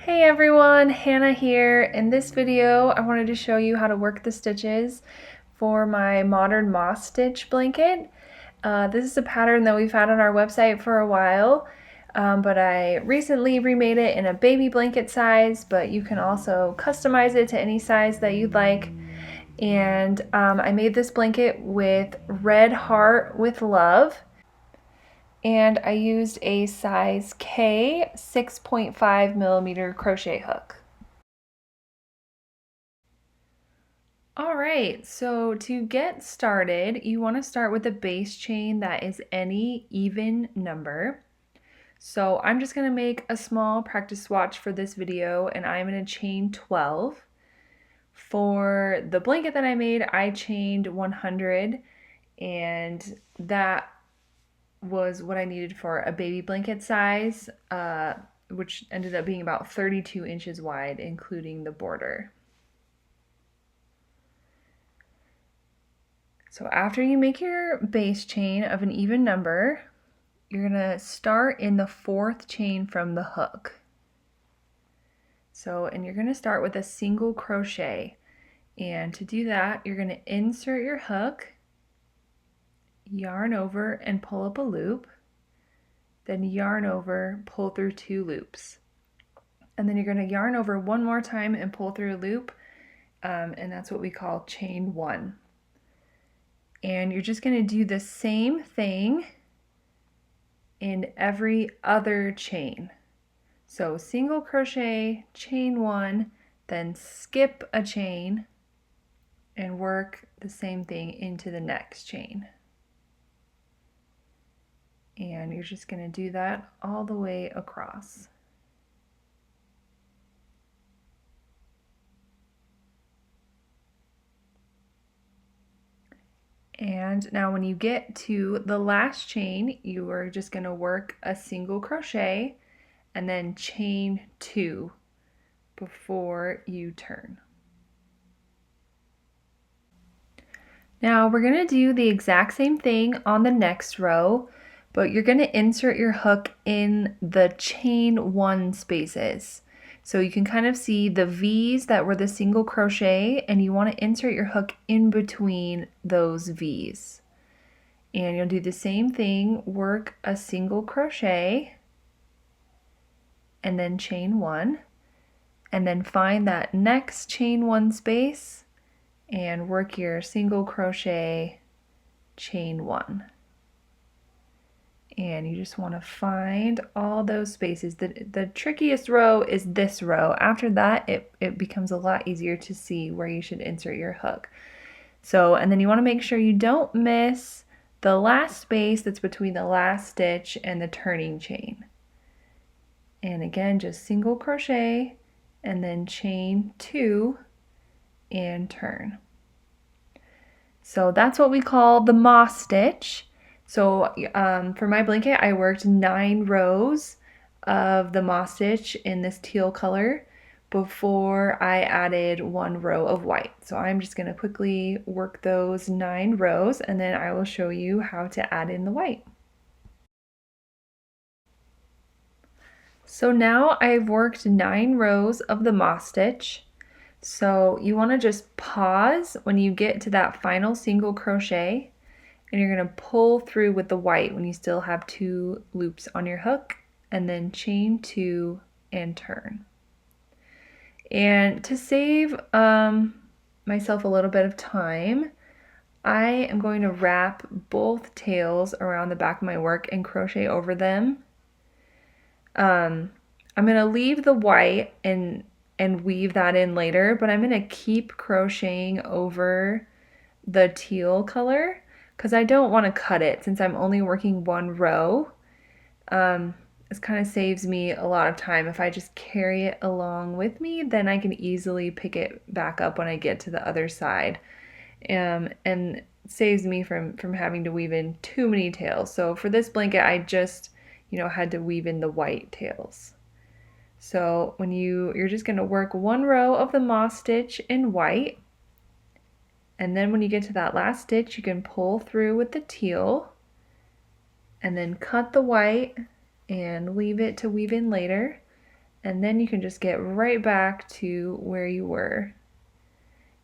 Hey everyone, Hannah here. In this video, I wanted to show you how to work the stitches for my modern moss stitch blanket. This is a pattern that we've had on our website for a while, but I recently remade it in a baby blanket size, but you can also customize it to any size that you'd like. And I made this blanket with red heart with love. And I used a size K 6.5 millimeter crochet hook. Alright, so to get started, you want to start with a base chain that is any even number. So I'm just going to make a small practice swatch for this video, and I'm going to chain 12. For the blanket that I made, I chained 100, and that was what I needed for a baby blanket size, which ended up being about 32 inches wide, including the border. So after you make your base chain of an even number, you're going to start in the 4th chain from the hook. And you're going to start with a single crochet. And to do that, you're going to insert your hook, yarn over and pull up a loop, then yarn over, pull through 2 loops. And then you're going to yarn over one more time and pull through a loop, and that's what we call chain 1. And you're just going to do the same thing in every other chain. So single crochet, chain 1, then skip a chain and work the same thing into the next chain. And you're just going to do that all the way across. And now when you get to the last chain, you are just going to work a single crochet and then chain 2 before you turn. Now we're going to do the exact same thing on the next row, but you're going to insert your hook in the chain 1 spaces. So you can kind of see the V's that were the single crochet, and you want to insert your hook in between those V's. And you'll do the same thing, work a single crochet, and then chain 1, and then find that next chain 1 space and work your single crochet, chain 1. And you just want to find all those spaces. The trickiest row is this row. After that, it becomes a lot easier to see where you should insert your hook. And then you want to make sure you don't miss the last space that's between the last stitch and the turning chain. And again, just single crochet and then chain 2 and turn. So that's what we call the moss stitch. So for my blanket, I worked 9 rows of the moss stitch in this teal color before I added 1 row of white. So I'm just going to quickly work those 9 rows, and then I will show you how to add in the white. So now I've worked 9 rows of the moss stitch. So you want to just pause when you get to that final single crochet, and you're going to pull through with the white when you still have 2 loops on your hook, and then chain 2 and turn. And to save myself a little bit of time, I am going to wrap both tails around the back of my work and crochet over them. I'm going to leave the white and weave that in later, but I'm going to keep crocheting over the teal color because I don't want to cut it since I'm only working 1 row. This kind of saves me a lot of time. If I just carry it along with me, then I can easily pick it back up when I get to the other side. And it saves me from having to weave in too many tails. So for this blanket, I just, had to weave in the white tails. So when you're just going to work 1 row of the moss stitch in white, and then when you get to that last stitch, you can pull through with the teal, and then cut the white and leave it to weave in later, and then you can just get right back to where you were.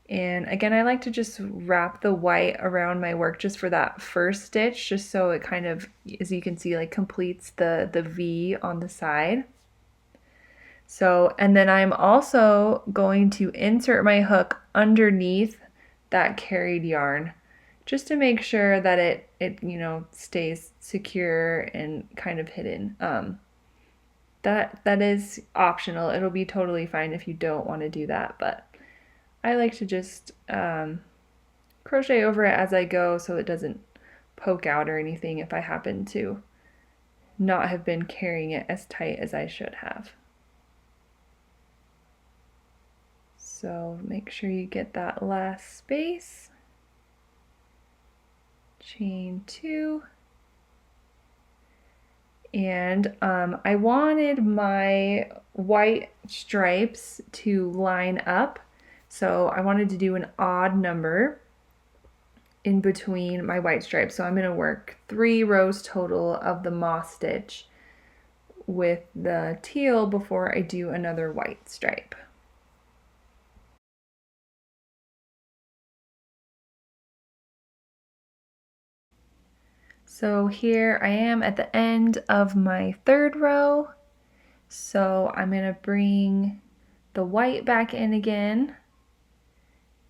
And again, I like to just wrap the white around my work just for that first stitch, just so it kind of, as you can see, like completes the V on the side. So, and then I'm also going to insert my hook underneath that carried yarn just to make sure that it you know, stays secure and kind of hidden. That is optional. It'll be totally fine if you don't want to do that, but I like to just crochet over it as I go so it doesn't poke out or anything if I happen to not have been carrying it as tight as I should have. So make sure you get that last space. Chain 2. And I wanted my white stripes to line up, so I wanted to do an odd number in between my white stripes. So I'm going to work 3 rows total of the moss stitch with the teal before I do another white stripe. So here I am at the end of my 3rd row. So I'm going to bring the white back in again,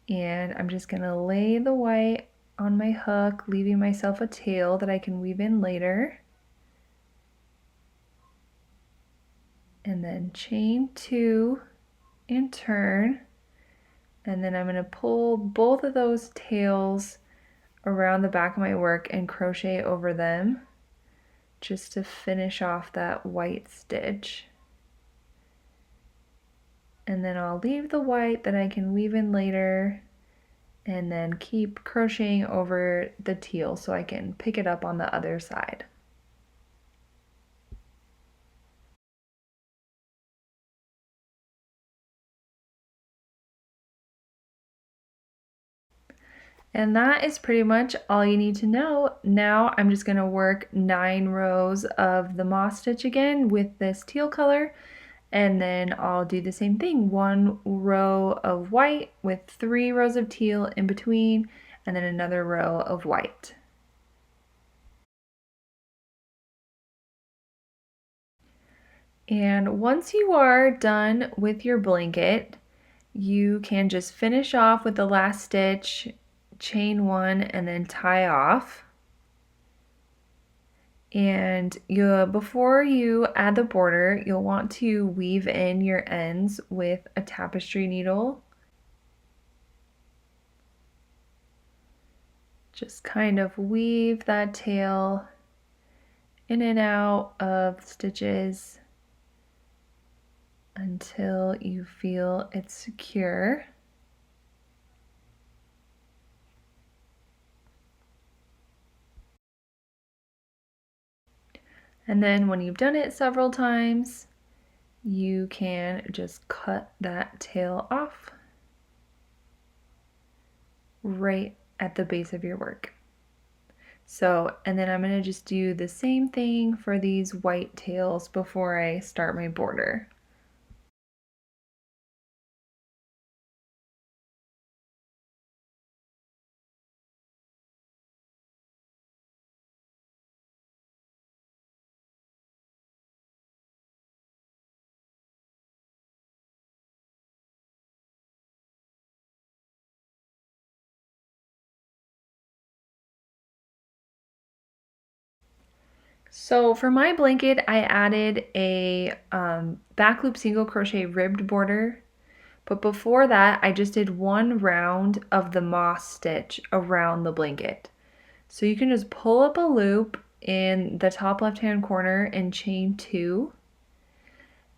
and I'm just going to lay the white on my hook, leaving myself a tail that I can weave in later. And then chain 2 and turn, and then I'm going to pull both of those tails around the back of my work and crochet over them just to finish off that white stitch. And then I'll leave the white that I can weave in later, and then keep crocheting over the teal so I can pick it up on the other side. And that is pretty much all you need to know. Now I'm just going to work 9 rows of the moss stitch again with this teal color, and then I'll do the same thing, 1 row of white with 3 rows of teal in between, and then another row of white. And once you are done with your blanket, you can just finish off with the last stitch, chain 1, and then tie off. And before you add the border, you'll want to weave in your ends with a tapestry needle. Just kind of weave that tail in and out of stitches until you feel it's secure. And then when you've done it several times, you can just cut that tail off right at the base of your work. So, and then I'm going to just do the same thing for these white tails before I start my border. So for my blanket, I added a back loop single crochet ribbed border, but before that, I just did 1 round of the moss stitch around the blanket. So you can just pull up a loop in the top left-hand corner and chain 2,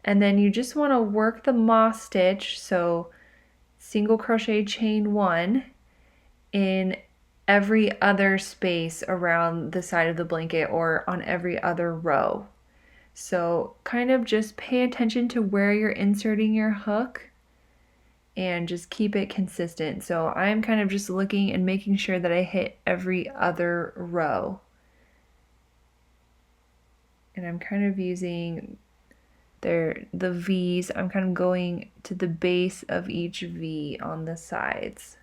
and then you just want to work the moss stitch, so single crochet chain 1 in every other space around the side of the blanket or on every other row. So kind of just pay attention to where you're inserting your hook and just keep it consistent. So I'm kind of just looking and making sure that I hit every other row. And I'm kind of using They're the V's. I'm kind of going to the base of each V on the sides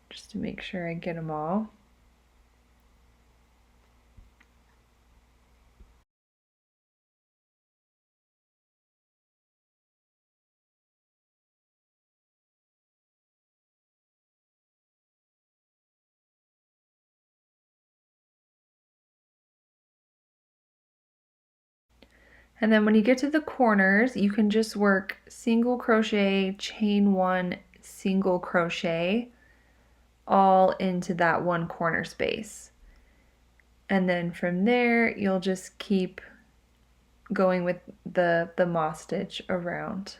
just to make sure I get them all. And then when you get to the corners, you can just work single crochet, chain one, single crochet all into that one corner space. And then from there, you'll just keep going with the moss stitch around.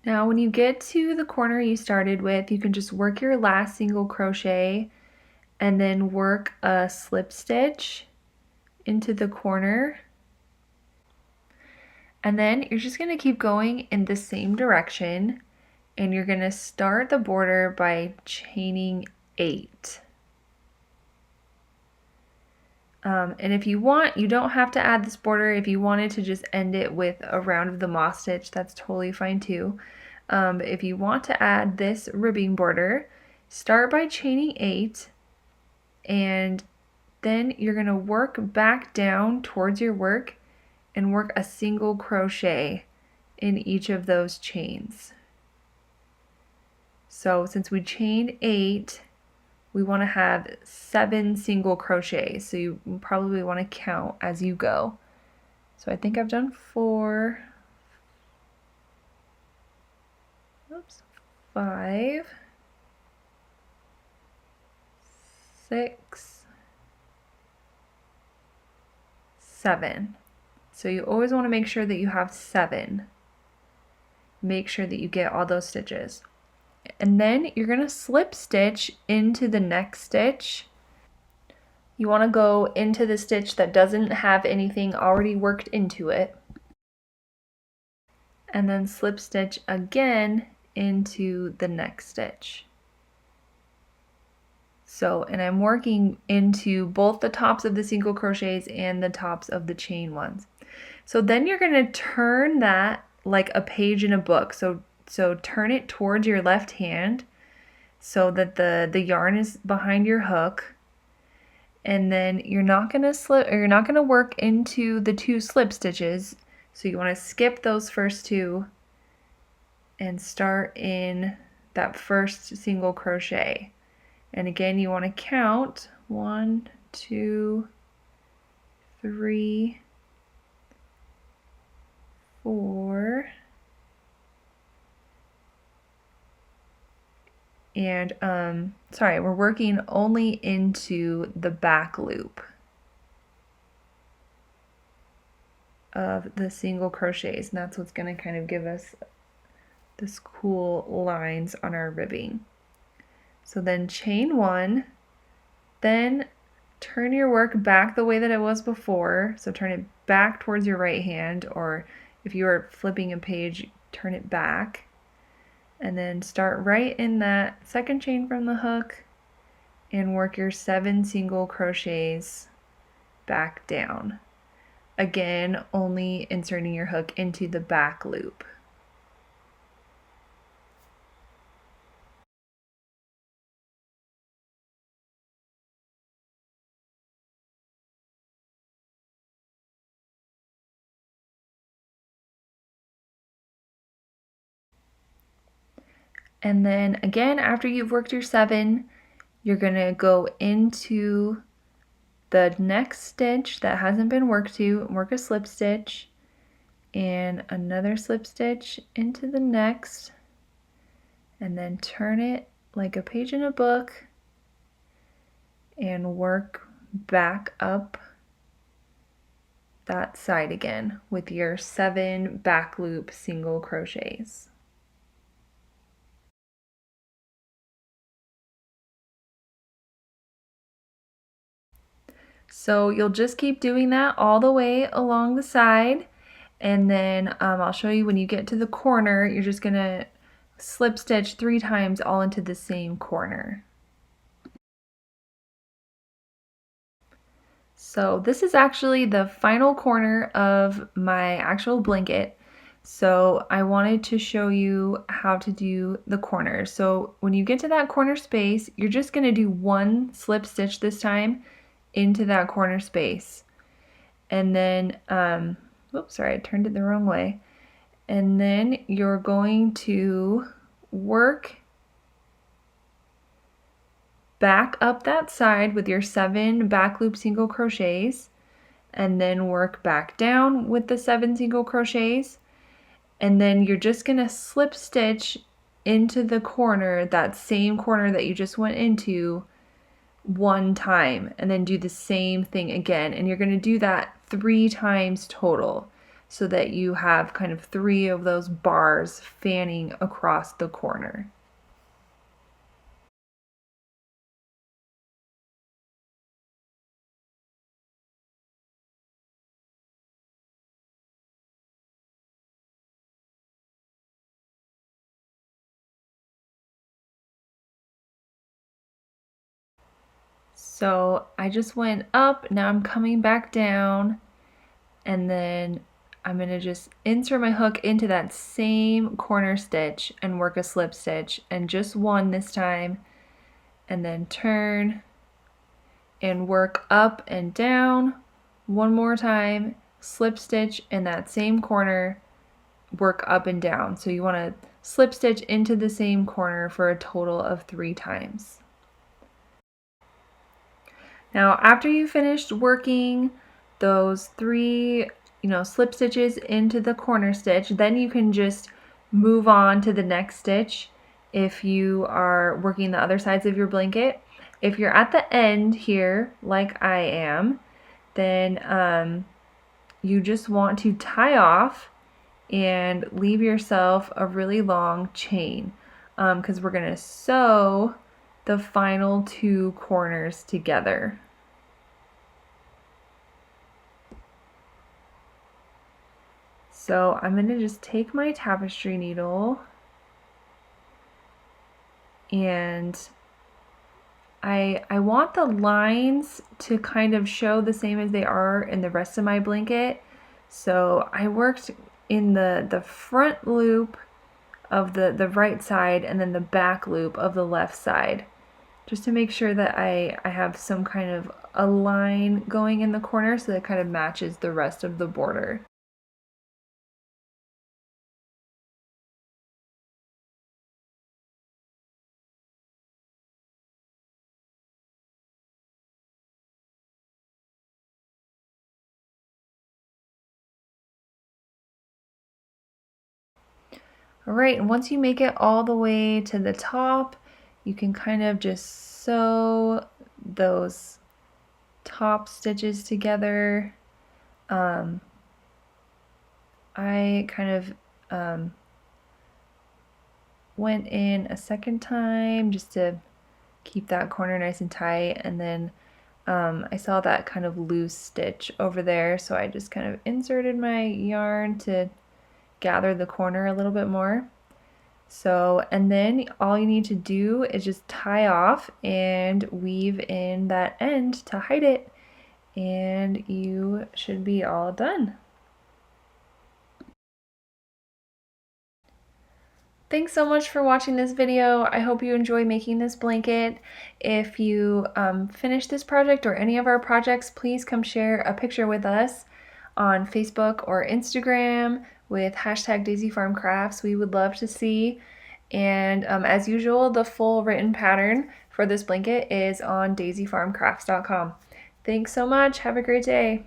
Now when you get to the corner you started with, you can just work your last single crochet and then work a slip stitch into the corner. And then you're just going to keep going in the same direction, and you're going to start the border by chaining 8. And if you want, you don't have to add this border. If you wanted to just end it with a round of the moss stitch, that's totally fine too. But if you want to add this ribbing border, start by chaining 8, and then you're going to work back down towards your work and work a single crochet in each of those chains. So since we chained 8, we want to have 7 single crochets, so you probably want to count as you go. So I think I've done 4, 5, 6, 7. So you always want to make sure that you have 7. Make sure that you get all those stitches. And then you're going to slip stitch into the next stitch. You want to go into the stitch that doesn't have anything already worked into it. And then slip stitch again into the next stitch. So, and I'm working into both the tops of the single crochets and the tops of the chain ones. So then you're going to turn that like a page in a book. So turn it towards your left hand so that the yarn is behind your hook. And then you're not going to work into the 2 slip stitches. So you want to skip those first 2 and start in that first single crochet. And again, you want to count 1, 2, 3, 4, and sorry, we're working only into the back loop of the single crochets, and that's what's going to kind of give us this cool lines on our ribbing. So then chain 1, then turn your work back the way that it was before. So turn it back towards your right hand, or if you are flipping a page, turn it back. And then start right in that second chain from the hook and work your 7 single crochets back down. Again, only inserting your hook into the back loop. And then again, after you've worked your 7, you're going to go into the next stitch that hasn't been worked to, work a slip stitch, and another slip stitch into the next, and then turn it like a page in a book and work back up that side again with your 7 back loop single crochets. So you'll just keep doing that all the way along the side, and then I'll show you when you get to the corner, you're just gonna slip stitch 3 times all into the same corner. So this is actually the final corner of my actual blanket. So I wanted to show you how to do the corners. So when you get to that corner space, you're just gonna do 1 slip stitch this time into that corner space. And then, oops, sorry, I turned it the wrong way. And then you're going to work back up that side with your 7 back loop single crochets, and then work back down with the 7 single crochets, and then you're just gonna slip stitch into the corner, that same corner that you just went into, 1 time, and then do the same thing again, and you're gonna do that 3 times total so that you have kind of 3 of those bars fanning across the corner. So I just went up, now I'm coming back down, and then I'm going to just insert my hook into that same corner stitch and work a slip stitch, and just 1 this time, and then turn and work up and down 1 more time, slip stitch in that same corner, work up and down. So you want to slip stitch into the same corner for a total of 3 times. Now after you finished working those 3 slip stitches into the corner stitch, then you can just move on to the next stitch if you are working the other sides of your blanket. If you're at the end here, like I am, then you just want to tie off and leave yourself a really long chain, because we're going to sew the final 2 corners together. So I'm going to just take my tapestry needle, and I want the lines to kind of show the same as they are in the rest of my blanket. So I worked in the front loop of the right side and then the back loop of the left side, just to make sure that I have some kind of a line going in the corner so that it kind of matches the rest of the border. Alright, and once you make it all the way to the top, you can kind of just sew those top stitches together. I kind of went in a second time just to keep that corner nice and tight, and then I saw that kind of loose stitch over there, so I just kind of inserted my yarn to gather the corner a little bit more. So, and then all you need to do is just tie off and weave in that end to hide it, and you should be all done. Thanks so much for watching this video. I hope you enjoy making this blanket. If you finish this project or any of our projects, please come share a picture with us on Facebook or Instagram with hashtag Daisy Farm Crafts. We would love to see. And as usual, the full written pattern for this blanket is on daisyfarmcrafts.com. Thanks so much. Have a great day.